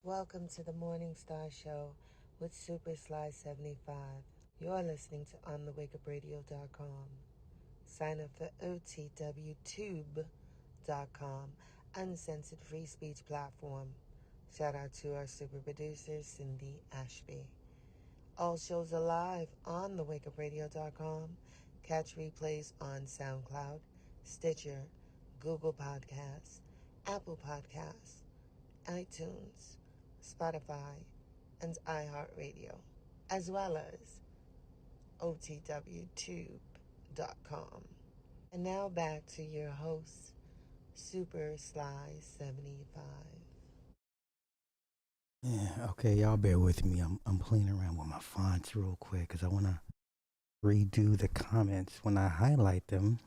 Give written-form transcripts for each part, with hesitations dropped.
Welcome to the Morning Star Show with Super Sly 75. You're listening to OnTheWakeUpRadio.com. Sign up for OTWTube.com, uncensored free speech platform. Shout out to our super producer, Cindy Ashby. All shows are live on TheWakeUpRadio.com. Catch replays on SoundCloud, Stitcher, Google Podcasts, Apple Podcasts, iTunes, Spotify, and iHeartRadio, as well as OTWTube.com. And now back to your host, Super Sly 75. Yeah, okay, y'all bear with me. I'm playing around with my fonts real quick because I want to redo the comments when I highlight them.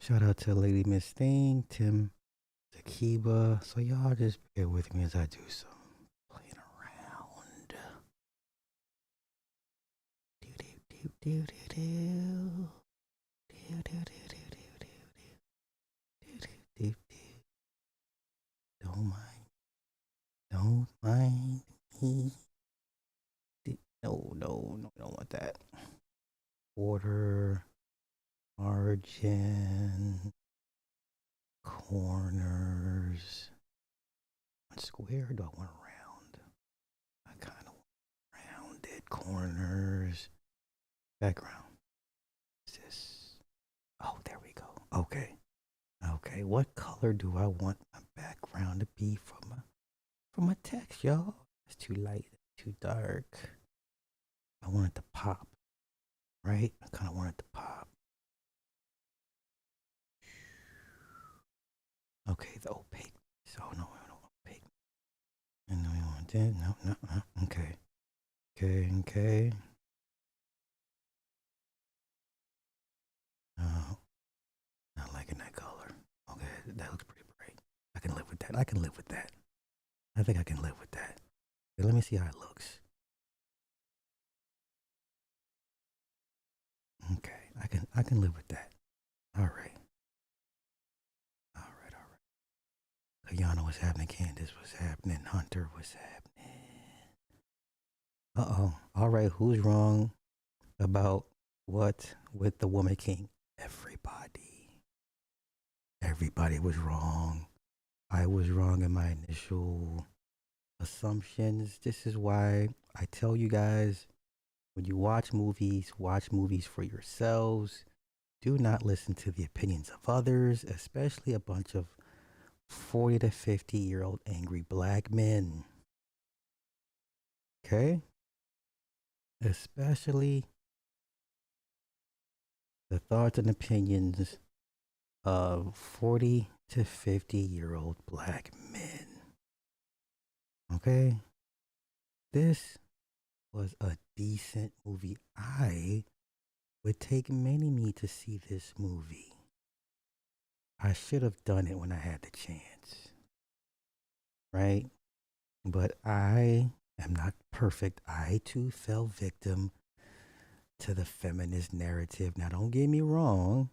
Shout out to Lady Miss Thing, Tim, Takiba. So y'all just bear with me as I do some playing around. Do do do do do do. Do do do do do do do do do. Don't mind, don't mind me. No, no, no, don't want that. Order. Margin, corners. Want square? Do I want round? I kind of want rounded corners. Background. Is this? Oh, there we go. Okay. Okay. What color do I want my background to be from a text, y'all? It's too light. Too dark. I want it to pop, right? I kind of want it to pop. Okay, the opaque. So no, opaque. And then we want that. No, no, no. Okay. Okay, okay. No, not liking that color. Okay, that looks pretty bright. I can live with that. I can live with that. I think I can live with that. Okay, let me see how it looks. Okay, I can live with that. All right. All right, all right. Kayana was happening, Candace was happening, Hunter was happening. Uh-oh. All right, who's wrong about what with the Woman King? Everybody. Everybody was wrong. I was wrong in my initial assumptions. This is why I tell you guys when you watch movies for yourselves. Do not listen to the opinions of others, especially a bunch of 40 to 50-year-old angry black men. Okay? Especially the thoughts and opinions of 40 to 50-year-old black men. Okay? This was a decent movie. I would take many me to see this movie. I should have done it when I had the chance, right? But I am not perfect. I too fell victim to the feminist narrative. Now, don't get me wrong.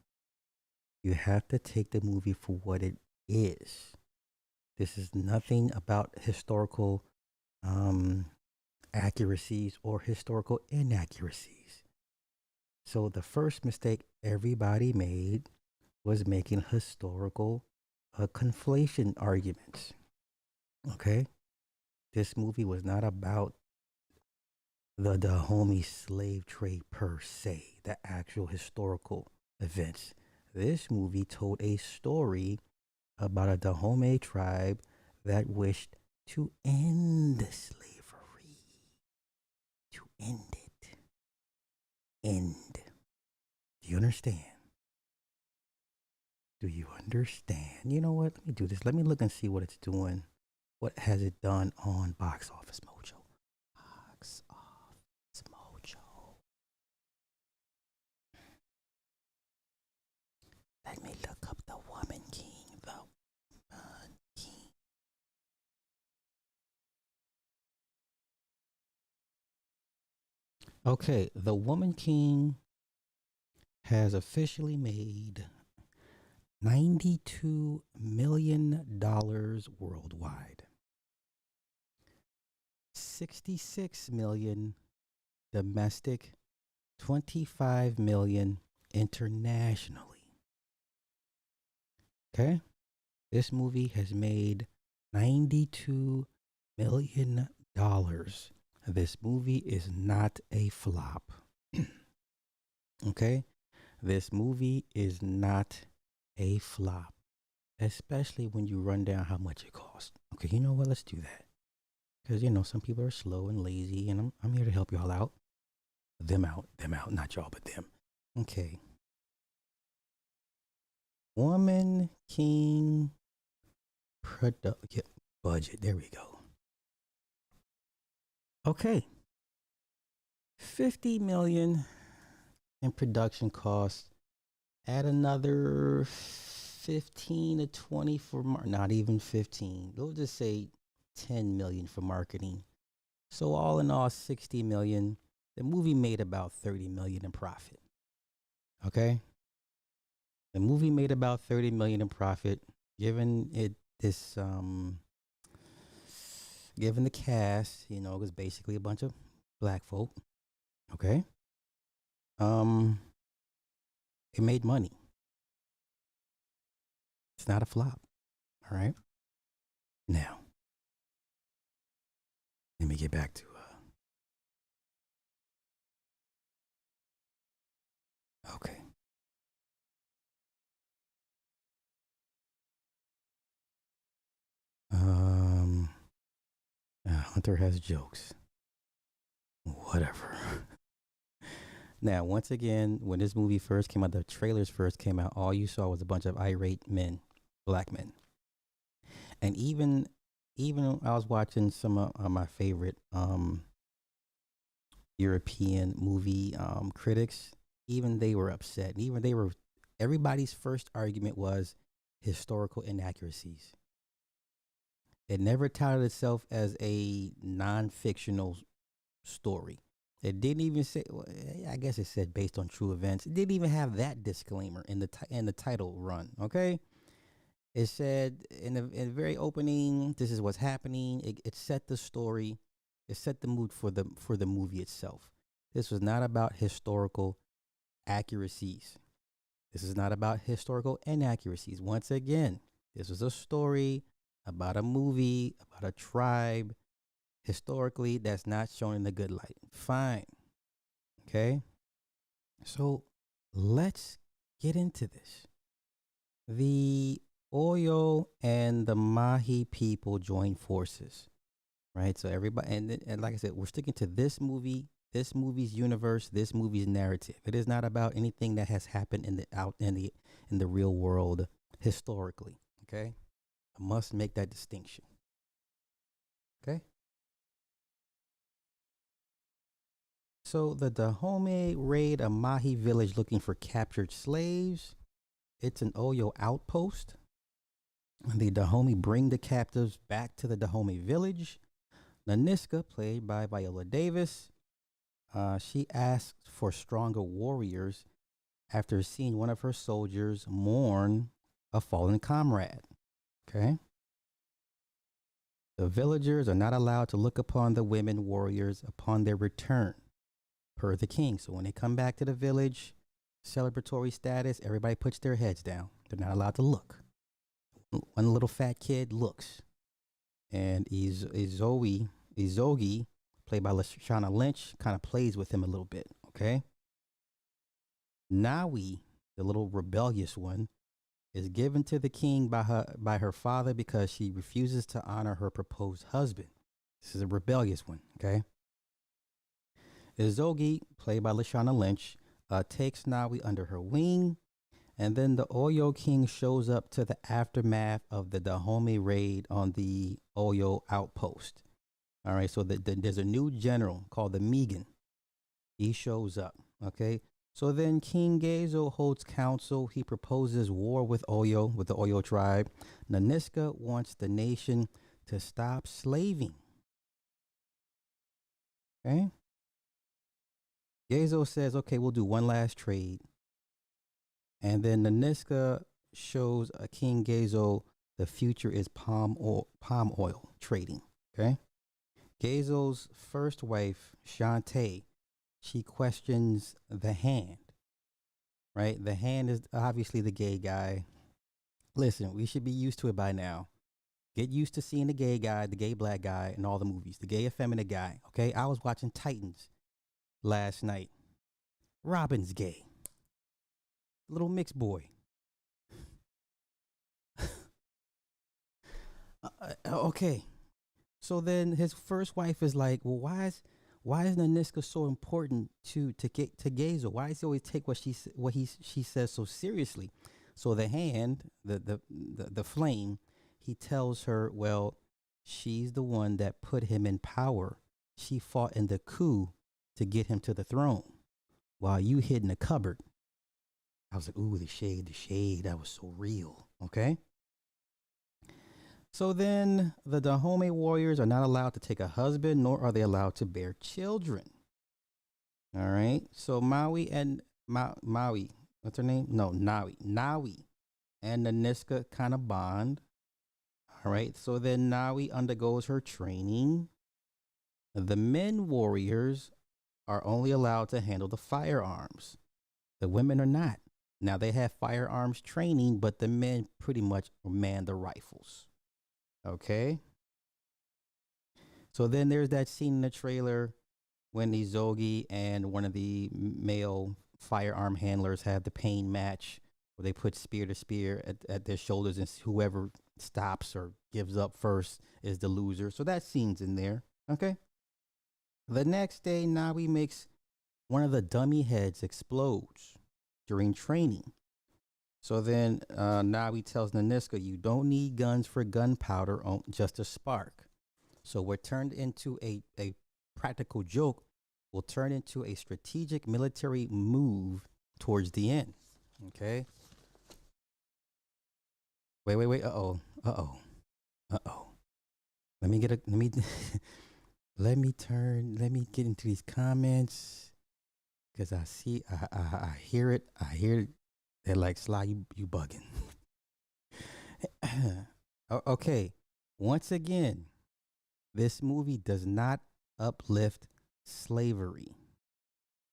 You have to take the movie for what it is. This is nothing about historical um, accuracies or historical inaccuracies. So, the first mistake everybody made was making historical conflation arguments. Okay? This movie was not about the Dahomey slave trade per se, the actual historical events. This movie told a story about a Dahomey tribe that wished to end slavery, to end it. End. Do you understand? Do you understand? You know what? Let me do this. Let me look and see what it's doing. What has it done on Box Office Mojo? Box Office Mojo. Let me look up the Woman King. The Woman King. Okay, the Woman King has officially made $92 million worldwide. 66 million domestic, 25 million internationally. Okay? This movie has made $92 million. This movie is not a flop. Okay? This movie is not a flop, especially when you run down how much it cost. Okay, you know what? Let's do that. Because, some people are slow and lazy, and I'm here to help y'all out. Them out, not y'all, but them. Okay. Woman King budget. There we go. Okay. 50 million in production costs. Add another 15 to 20 for not even 15. We'll just say 10 million for marketing. So all in all, 60 million. The movie made about 30 million in profit. Okay? The movie made about 30 million in profit, given it this given the cast, it was basically a bunch of black folk. Okay? It made money. It's not a flop. All right? Now, let me get back to okay. Hunter has jokes. Whatever. Now, once again, when this movie first came out, the trailers first came out, all you saw was a bunch of irate men, black men. And even I was watching some of my favorite European movie critics, even they were upset. Everybody's first argument was historical inaccuracies. It never touted itself as a non-fictional story. It didn't even say. Well, I guess it said based on true events. It didn't even have that disclaimer in the title run. Okay, it said in the very opening, this is what's happening. It set the story. It set the mood for the movie itself. This was not about historical accuracies. This is not about historical inaccuracies. Once again, this was a story about a movie, about a tribe, historically, that's not shown in a good light. Fine. Okay? So let's get into this. The Oyo and the Mahi people join forces, right? So everybody, and like I said, we're sticking to this movie's universe, this movie's narrative. It is not about anything that has happened in the real world historically. Okay? I must make that distinction. Okay? So the Dahomey raid a Mahi village looking for captured slaves. It's an Oyo outpost. The Dahomey bring the captives back to the Dahomey village. Naniska, played by Viola Davis, she asks for stronger warriors after seeing one of her soldiers mourn a fallen comrade. Okay? The villagers are not allowed to look upon the women warriors upon their return, per the king. So when they come back to the village, celebratory status, everybody puts their heads down. They're not allowed to look. One little fat kid looks. And Izogi, played by Lashana Lynch, kind of plays with him a little bit, okay? Nawi, the little rebellious one, is given to the king by her father because she refuses to honor her proposed husband. This is a rebellious one, okay? Izogi, played by Lashana Lynch, takes Nawi under her wing, and then the Oyo king shows up to the aftermath of the Dahomey raid on the Oyo outpost. All right, so there's a new general called the Megan. He shows up, okay? So then King Gezo holds council. He proposes war with the Oyo tribe. Naniska wants the nation to stop slaving. Okay? Gezo says, okay, we'll do one last trade. And then Naniska shows King Gezo the future is palm oil trading. Okay? Gazel's first wife, Shantae, she questions the hand, right? The hand is obviously the gay guy. Listen, we should be used to it by now. Get used to seeing the gay guy, the gay black guy in all the movies, the gay effeminate guy, okay? I was watching Titans last night. Robin's gay. Little mixed boy. Okay. So then his first wife is like, well, why is Naniska so important to get to Gazel? Why does he always take she says so seriously? So the hand, the flame, he tells her, well, she's the one that put him in power. She fought in the coup to get him to the throne, while you hid in the cupboard. I was like, ooh, the shade. That was so real. Okay. So then the Dahomey warriors are not allowed to take a husband, nor are they allowed to bear children. All right. So Maui, what's her name? No, Nawi and Naniska kind of bond. All right. So then Nawi undergoes her training. The men warriors are only allowed to handle the firearms. The women are not. Now they have firearms training, but the men pretty much man the rifles. Okay. So then there's that scene in the trailer when Izogi and one of the male firearm handlers have the pain match where they put spear to spear at their shoulders, and whoever stops or gives up first is the loser. So that scene's in there. Okay. The next day, Nawi makes one of the dummy heads explodes during training. So then Nawi tells Naniska, you don't need guns for gunpowder, just a spark. So what turned into a practical joke will turn into a strategic military move towards the end. Okay. Wait. Uh-oh. Let me let me get into these comments. Because I hear it. They're like, Sly, you bugging. Okay. Once again, this movie does not uplift slavery.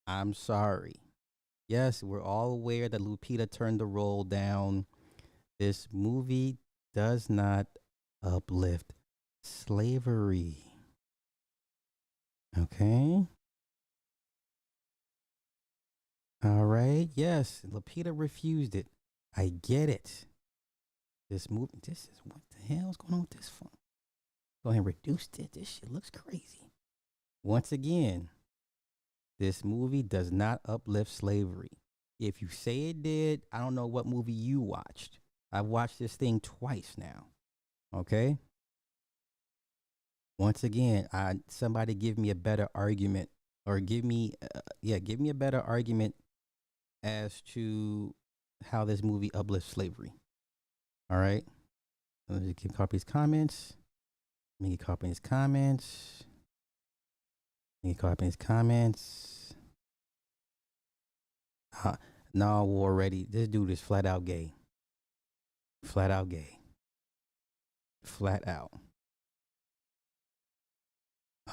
I'm sorry. Yes, we're all aware that Lupita turned the role down. This movie does not uplift slavery. Okay. All right. Yes, Lupita refused it. I get it. This movie, this is what the hell's going on with this phone? Go ahead and reduce it. This shit looks crazy. Once again, this movie does not uplift slavery. If you say it did, I don't know what movie you watched. I've watched this thing twice now. Okay. Once again, somebody give me a better argument, or give me a better argument as to how this movie uplifts slavery. All right. Let me keep copy his comments. Let me copy his comments. No, already. This dude is flat out gay. Flat out.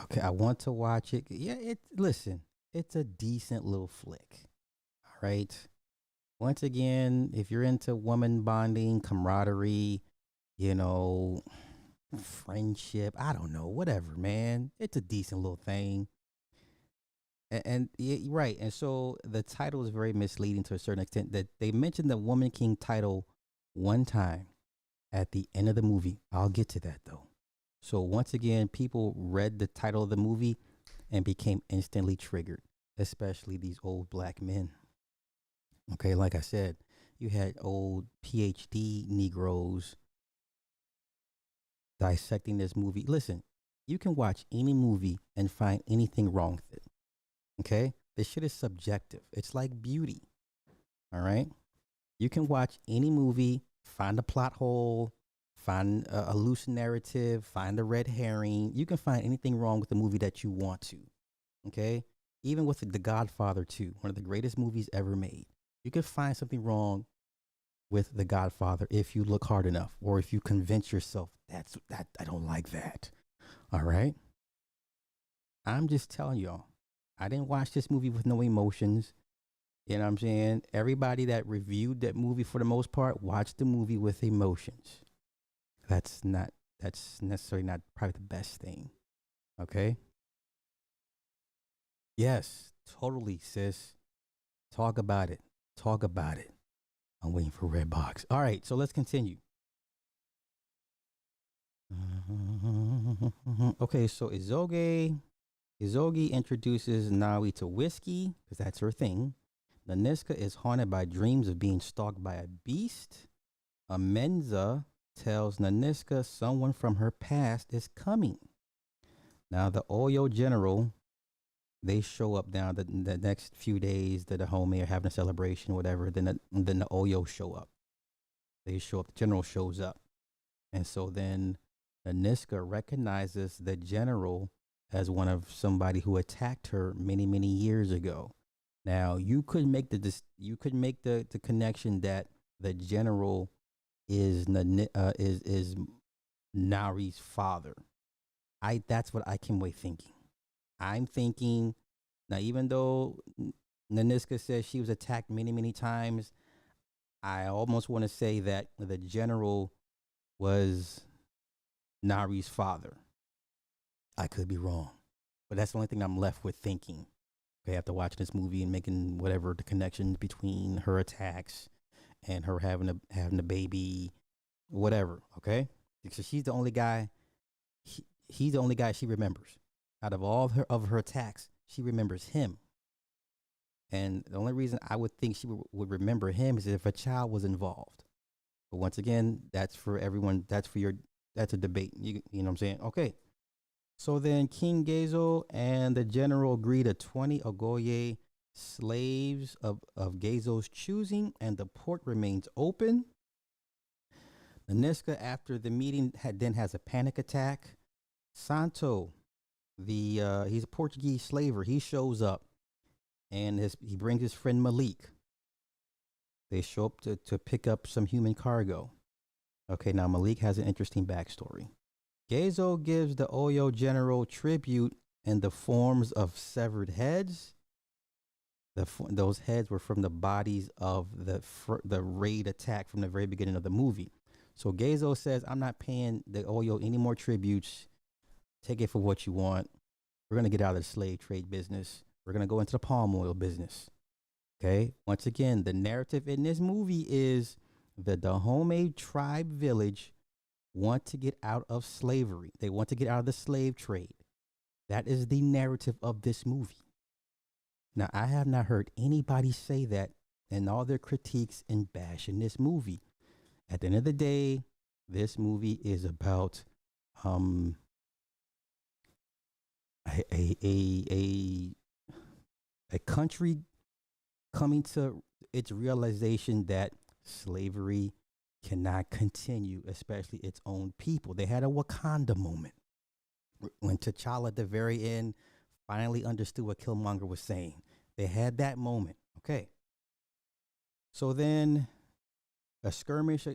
Okay, I want to watch it. Yeah, listen, it's a decent little flick. All right. Once again, if you're into woman bonding, camaraderie, friendship, I don't know, whatever, man. It's a decent little thing. And yeah, right. And so the title is very misleading to a certain extent, that they mentioned the Woman King title one time at the end of the movie. I'll get to that though. So once again, people read the title of the movie and became instantly triggered, especially these old black men. Okay, like I said, you had old PhD Negroes dissecting this movie. Listen, you can watch any movie and find anything wrong with it. Okay? This shit is subjective. It's like beauty. All right? You can watch any movie, find a plot hole, find a loose narrative, find a red herring. You can find anything wrong with the movie that you want to. Okay? Even with The Godfather 2, one of the greatest movies ever made. You can find something wrong with The Godfather if you look hard enough, or if you convince yourself that I don't like that. All right? I'm just telling y'all. I didn't watch this movie with no emotions. You know what I'm saying? Everybody that reviewed that movie for the most part watched the movie with emotions. That's not that's necessarily not probably the best thing. Okay? Yes, totally, sis. Talk about it. Talk about it. I'm waiting for Red Box. All right, so let's continue. Okay, so Izogi introduces Nawi to whiskey because that's her thing. Naniska is haunted by dreams of being stalked by a beast. Amenza tells Naniska someone from her past is coming. Now the Oyo general, they show up now the next few days that the homie are having a celebration, whatever. Then the Oyo show up. They show up. The general shows up, and so then Naniska recognizes the general as one of somebody who attacked her many years ago. Now you could make the connection that the general is Nari's father. I That's what I came away thinking. I'm thinking now, even though Naniska says she was attacked many times, I almost want to say that the general was Nari's father. I could be wrong, but that's the only thing I'm left with thinking. Okay, after watching this movie and making whatever the connection between her attacks and her having a baby, whatever. Okay, because she's the only guy. He's the only guy she remembers out of all of her attacks. She remembers him, and the only reason I would think she would remember him is if a child was involved. But once again, that's for everyone. That's a debate. You know what I'm saying? Okay. So then King Gezo and the general agree to 20 Ogoye slaves of Gezo's choosing, and the port remains open. Naniska, after the meeting, then has a panic attack. Santo, he's a Portuguese slaver. He shows up, and he brings his friend Malik. They show up to pick up some human cargo. Okay, now Malik has an interesting backstory. Gezo gives the Oyo general tribute in the forms of severed heads. Those heads were from the bodies of the raid attack from the very beginning of the movie. So Gezo says, I'm not paying the Oyo any more tributes. Take it for what you want. We're going to get out of the slave trade business. We're going to go into the palm oil business. Okay. Once again, the narrative in this movie is the Dahomey tribe village want to get out of slavery. They want to get out of the slave trade. That is the narrative of this movie. Now, I have not heard anybody say that in all their critiques and bashing this movie. At the end of the day, this movie is about a country coming to its realization that slavery cannot continue, especially its own people. They had a Wakanda moment when T'Challa at the very end finally understood what Killmonger was saying. They had that moment. Okay. So then a skirmish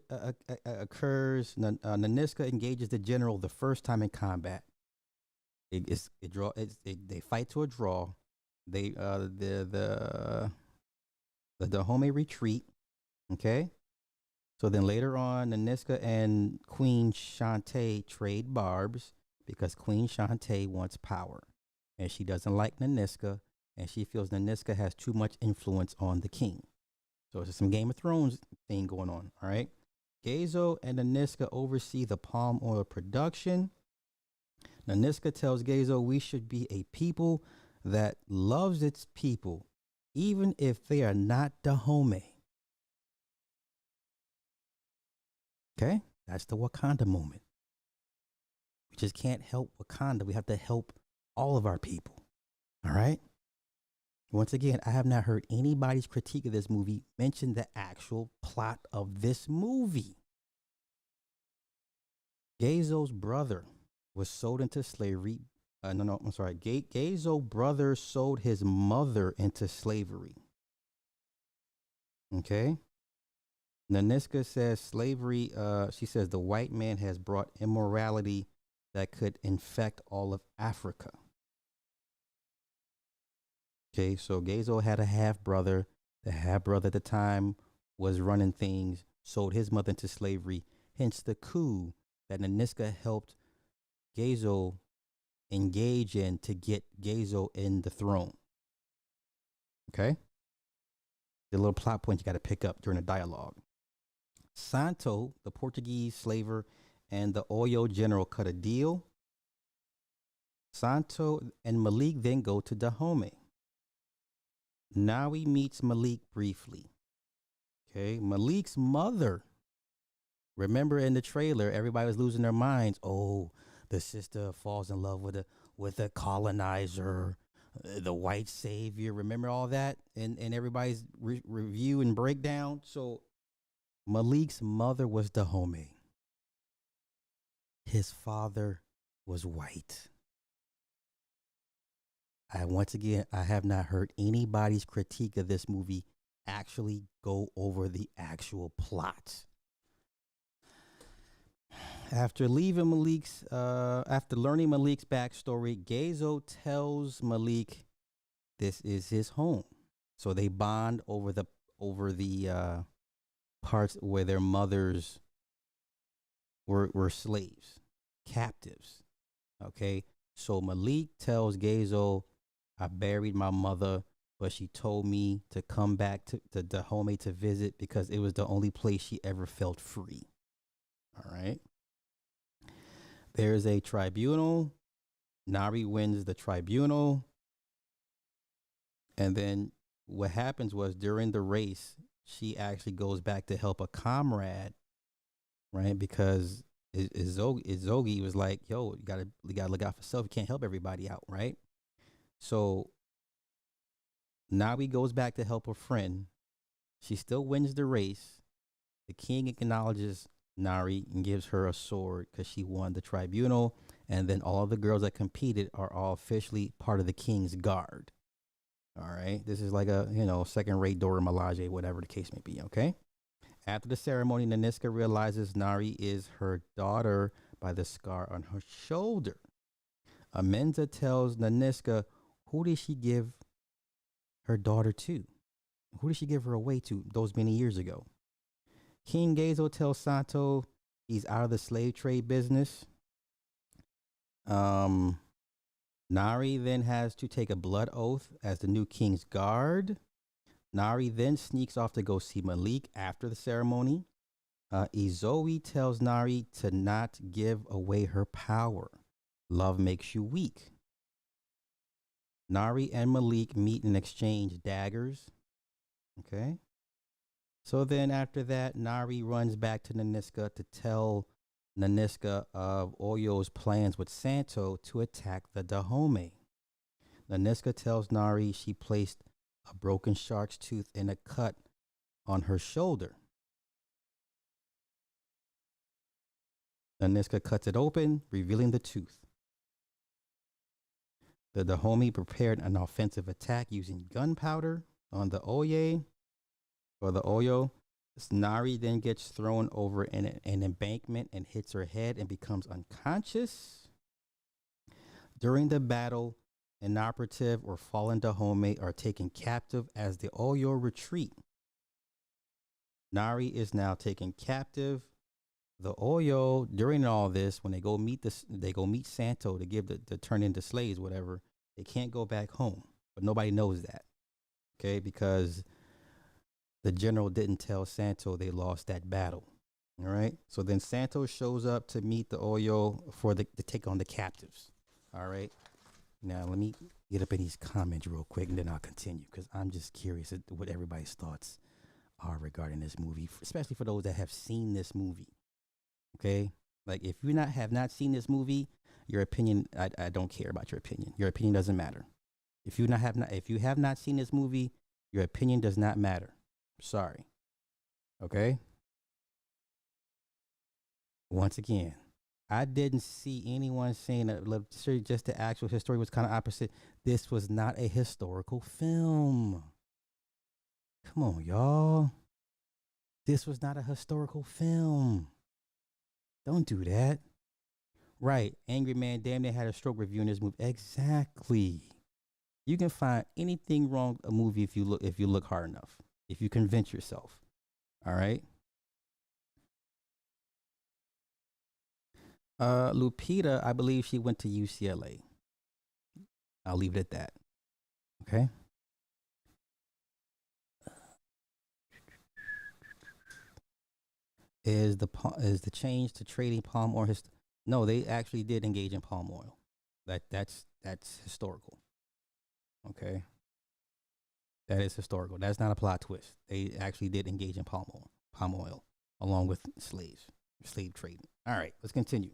occurs. Naniska engages the general the first time in combat. They fight to a draw. The Dahomey retreat. Okay. So then later on, Naniska and Queen Shantae trade barbs because Queen Shantae wants power. And she doesn't like Naniska, and she feels Naniska has too much influence on the king. So it's some Game of Thrones thing going on, all right? Gezo and Naniska oversee the palm oil production. Naniska tells Gezo we should be a people that loves its people, even if they are not Dahomey. Okay, that's the Wakanda moment. We just can't help Wakanda. We have to help all of our people. All right. Once again, I have not heard anybody's critique of this movie mention the actual plot of this movie. Gezo's brother was sold into slavery. I'm sorry. Gezo's brother sold his mother into slavery. Okay. Naniska says slavery, she says the white man has brought immorality that could infect all of Africa. Okay, so Gazo had a half brother. The half brother at the time was running things, sold his mother into slavery, hence the coup that Naniska helped Gazo engage in to get Gazo in the throne. Okay? The little plot point you got to pick up during the dialogue. Santo, the Portuguese slaver, and the Oyo general cut a deal. Santo and Malik then go to Dahomey. Nawi meets Malik briefly. Okay, Malik's mother. Remember in the trailer, everybody was losing their minds. Oh, the sister falls in love with a colonizer, the white savior. Remember all that and everybody's review and breakdown. So Malik's mother was Dahomey. His father was white. Once again, I have not heard anybody's critique of this movie actually go over the actual plot. After learning Malik's backstory, Gazo tells Malik this is his home. So they bond over the parts where their mothers were slaves, captives. Okay, so Malik tells Gazo, I buried my mother, but she told me to come back to Dahomey to visit because it was the only place she ever felt free. All right. There's a tribunal. Nari wins the tribunal. And then what happens was during the race, she actually goes back to help a comrade, right? Because Izogi was like, yo, you gotta look out for self. You can't help everybody out, right? So Nawi goes back to help a friend. She still wins the race. The king acknowledges Nari and gives her a sword because she won the tribunal. And then all the girls that competed are all officially part of the king's guard. All right. This is like a, second-rate Dora Milaje, whatever the case may be, okay? After the ceremony, Naniska realizes Nari is her daughter by the scar on her shoulder. Amenza tells Naniska, who did she give her daughter to? Who did she give her away to those many years ago? King Gazo tells Santo he's out of the slave trade business. Nari then has to take a blood oath as the new king's guard. Nari then sneaks off to go see Malik after the ceremony. Izoe tells Nari to not give away her power. Love makes you weak. Nari and Malik meet and exchange daggers. Okay. So then after that, Nari runs back to Naniska to tell Naniska of Oyo's plans with Santo to attack the Dahomey. Naniska tells Nari she placed a broken shark's tooth in a cut on her shoulder. Naniska cuts it open, revealing the tooth. The Dahomey prepared an offensive attack using gunpowder on the Oyo. Nari then gets thrown over an embankment and hits her head and becomes unconscious. During the battle, an operative or fallen Dahomey are taken captive as the Oyo retreat. Nari is now taken captive. The Oyo, during all this, when they go meet Santo to turn into slaves, whatever, they can't go back home. But nobody knows that. Okay, because the general didn't tell Santo they lost that battle. All right. So then Santo shows up to meet the Oyo to take on the captives. All right. Now let me get up in these comments real quick and then I'll continue because I'm just curious what everybody's thoughts are regarding this movie, especially for those that have seen this movie. Okay. Like if you have not seen this movie, your opinion, I don't care about your opinion. Your opinion doesn't matter. If you have not seen this movie, your opinion does not matter. Sorry. Okay. Once again, I didn't see anyone saying that just the actual history was kind of opposite. This was not a historical film. Come on, y'all. This was not a historical film. Don't do that. Right. Angry Man damn near had a stroke reviewing this movie. Exactly. You can find anything wrong with a movie if you look hard enough. If you convince yourself. All right. Lupita, I believe she went to UCLA. I'll leave it at that. Okay. Is the change to trading palm oil? No, they actually did engage in palm oil. That's historical. Okay, that is historical. That's not a plot twist. They actually did engage in palm oil, along with slave trading. All right, let's continue.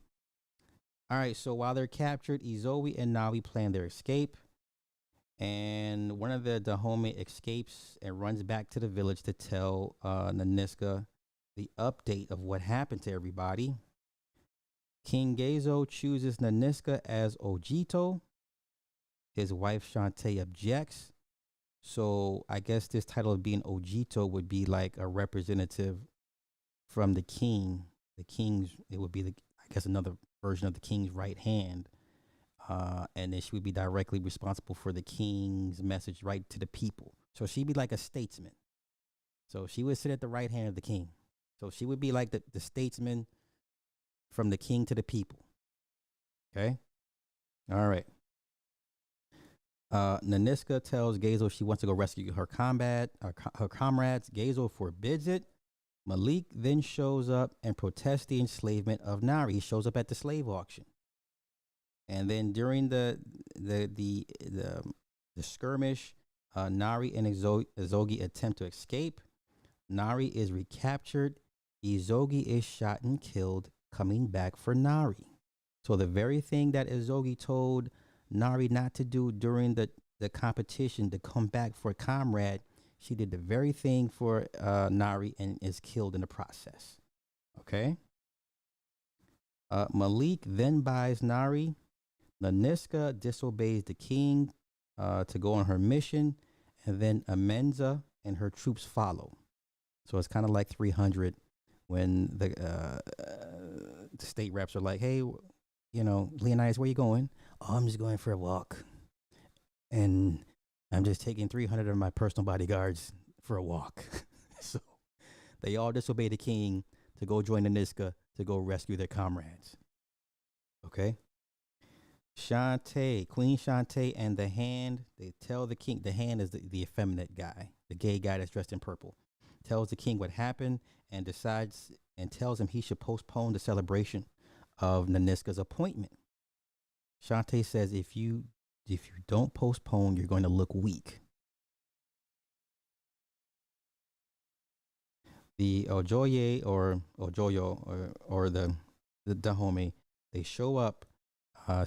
All right, so while they're captured, Izoe and Nawi plan their escape, and one of the Dahomey escapes and runs back to the village to tell Naniska the update of what happened to everybody. King Gezo chooses Naniska as Ojito. His wife Shantae objects. So I guess this title of being Ojito would be like a representative from the king. The king's, it would be I guess another version of the king's right hand. And then she would be directly responsible for the king's message right to the people. So she'd be like a statesman. So she would sit at the right hand of the king. So she would be like the statesman from the king to the people. Okay? All right. Naniska tells Gezo she wants to go rescue her comrades. Gezo forbids it. Malik then shows up and protests the enslavement of Nari. He shows up at the slave auction. And then during the skirmish, Nari and Izogi attempt to escape. Nari is recaptured. Izogi is shot and killed, coming back for Nari. So the very thing that Izogi told Nari not to do during the competition, to come back for a comrade, she did the very thing for Nari and is killed in the process. Okay. Malik then buys Nari. Naniska disobeys the king to go on her mission, and then Amenza and her troops follow. So it's kind of like 300 when the state reps are like, hey, Leonidas, where you going? Oh, I'm just going for a walk. And I'm just taking 300 of my personal bodyguards for a walk. So they all disobey the king to go join the Niska to go rescue their comrades. Okay? Queen Shantae and the Hand, they tell the king, the Hand is the effeminate guy, the gay guy that's dressed in purple, tells the king what happened and decides and tells him he should postpone the celebration of Naniska's appointment. Shantae says if you don't postpone, you're going to look weak. The Ojoye or Ojoyo or the Dahomey, they show up,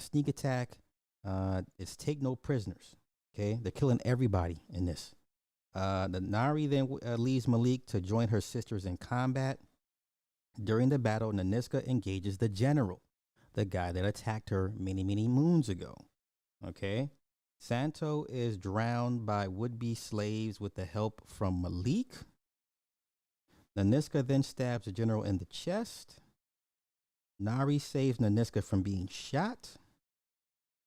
sneak attack. It's take no prisoners. Okay, they're killing everybody in this. The Nari then leaves Malik to join her sisters in combat. During the battle, Naniska engages the general, the guy that attacked her many, many moons ago. Okay. Santo is drowned by would-be slaves with the help from Malik. Naniska then stabs the general in the chest. Nari saves Naniska from being shot.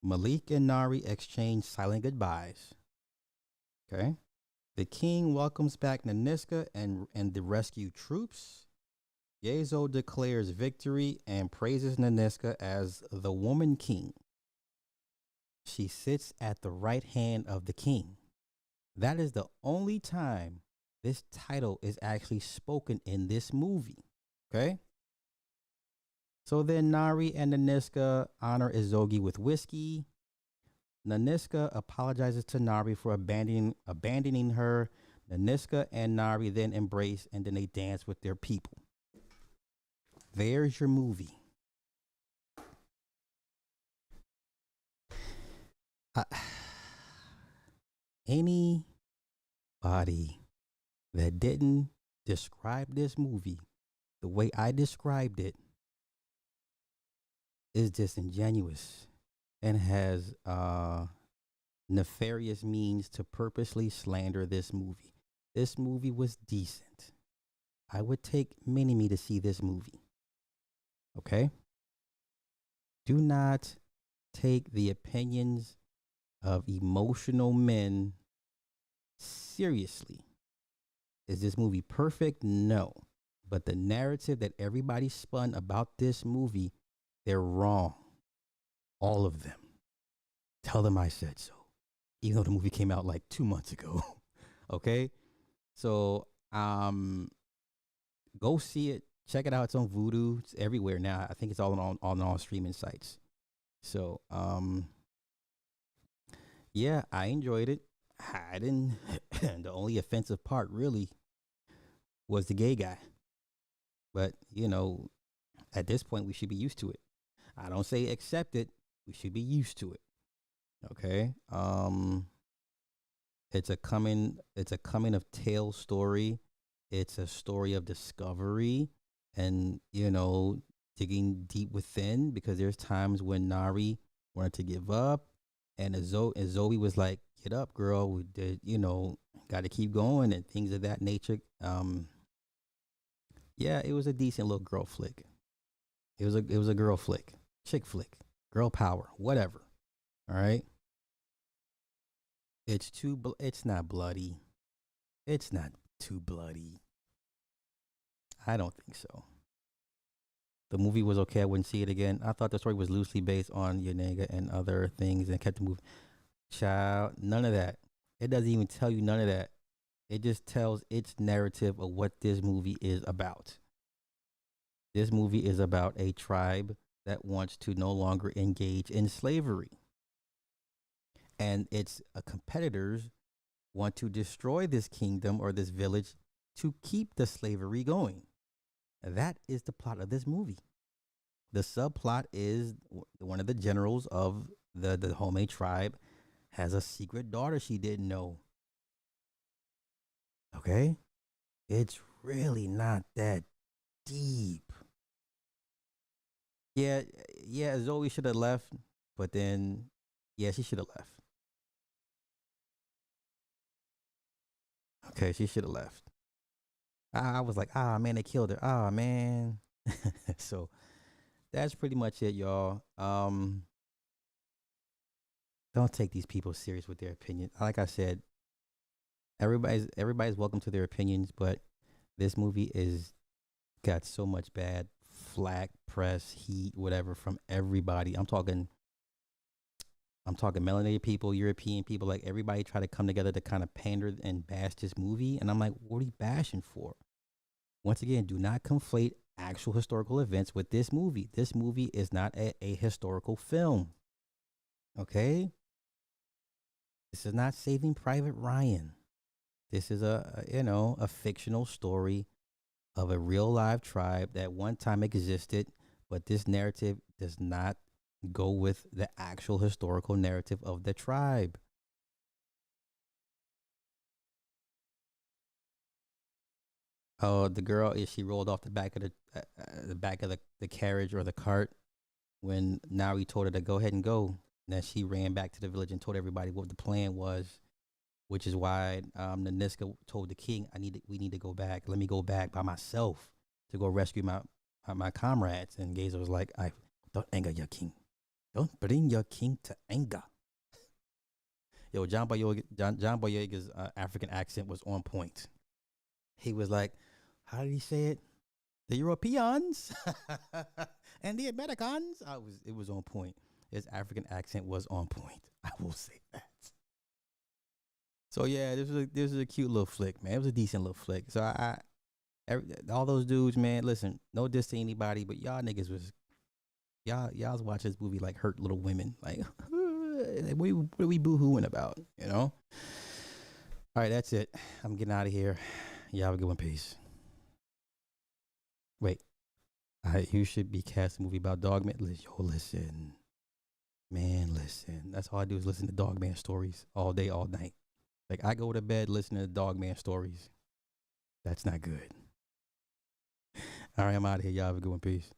Malik and Nari exchange silent goodbyes. Okay. The king welcomes back Naniska and the rescue troops. Gezo declares victory and praises Naniska as the woman king. She sits at the right hand of the king. That is the only time this title is actually spoken in this movie. Okay? So then Nari and Naniska honor Izogi with whiskey. Naniska apologizes to Nari for abandoning her. Naniska and Nari then embrace and then they dance with their people. There's your movie. Anybody that didn't describe this movie the way I described it is disingenuous and has nefarious means to purposely slander this movie. This movie was decent. I would take Mini-Me to see this movie. Okay? Do not take the opinions of emotional men. Seriously, is this movie perfect? No. But the narrative that everybody spun about this movie, they're wrong. All of them. Tell them I said so. Even though the movie came out like 2 months ago. Okay? So go see it. Check it out. It's on Vudu. It's everywhere now. I think it's all on all streaming sites. So yeah, I enjoyed it. I didn't the only offensive part really was the gay guy. But, at this point we should be used to it. I don't say accept it. We should be used to it. Okay? It's a coming of tale story. It's a story of discovery and, digging deep within, because there's times when Nari wanted to give up and Zoe was like, "Get up, girl. We did, got to keep going," and things of that nature. Yeah, it was a decent little girl flick. It was a girl flick, chick flick, girl power, whatever. All right. It's not bloody. It's not too bloody. I don't think so. The movie was okay. I wouldn't see it again. I thought the story was loosely based on Yanega and other things and kept the movie. Child, none of that. It doesn't even tell you none of that. It just tells its narrative of what this movie is about. This movie is about a tribe that wants to no longer engage in slavery. And its competitors want to destroy this kingdom or this village to keep the slavery going. That is the plot of this movie. The subplot is one of the generals of the Home tribe has a secret daughter she didn't know. Okay? It's really not that deep. Yeah, yeah, Zoe should have left, but then, yeah, she should have left. Okay, she should have left. I was like, ah, man, they killed her. Ah, man. So that's pretty much it, y'all. Don't take these people serious with their opinion. Like I said, everybody's welcome to their opinions, but this movie is got so much bad flack, press, heat, whatever from everybody. I'm talking melanated people, European people, like everybody try to come together to kind of pander and bash this movie. And I'm like, what are you bashing for? Once again, do not conflate actual historical events with this movie. This movie is not a historical film. Okay? This is not Saving Private Ryan. This is a fictional story of a real live tribe that one time existed, but this narrative does not go with the actual historical narrative of the tribe. Oh, the girl is she rolled off the carriage or the cart when Naui told her to go ahead and go. And then she ran back to the village and told everybody what the plan was, which is why the Niska told the king, we need to go back. Let me go back by myself to go rescue my comrades." And Gaza was like, "I don't anger your king. Don't bring your king to anger." Yo, John Boyega's African accent was on point. He was like, how did he say it? The Europeans and the Americans. It was on point. His African accent was on point. I will say that. So yeah, this was a cute little flick, man. It was a decent little flick. So all those dudes, man. Listen, no diss to anybody, but y'all niggas was y'all was watching this movie like hurt little women. Like, what are we boo-hooing about? All right, that's it. I'm getting out of here. Y'all have a good one. Peace. Wait, you should be cast a movie about Dogman. Yo, listen, man, listen. That's all I do is listen to Dogman stories all day, all night. Like I go to bed listening to Dogman stories. That's not good. All right, I'm out of here. Y'all have a good one. Peace.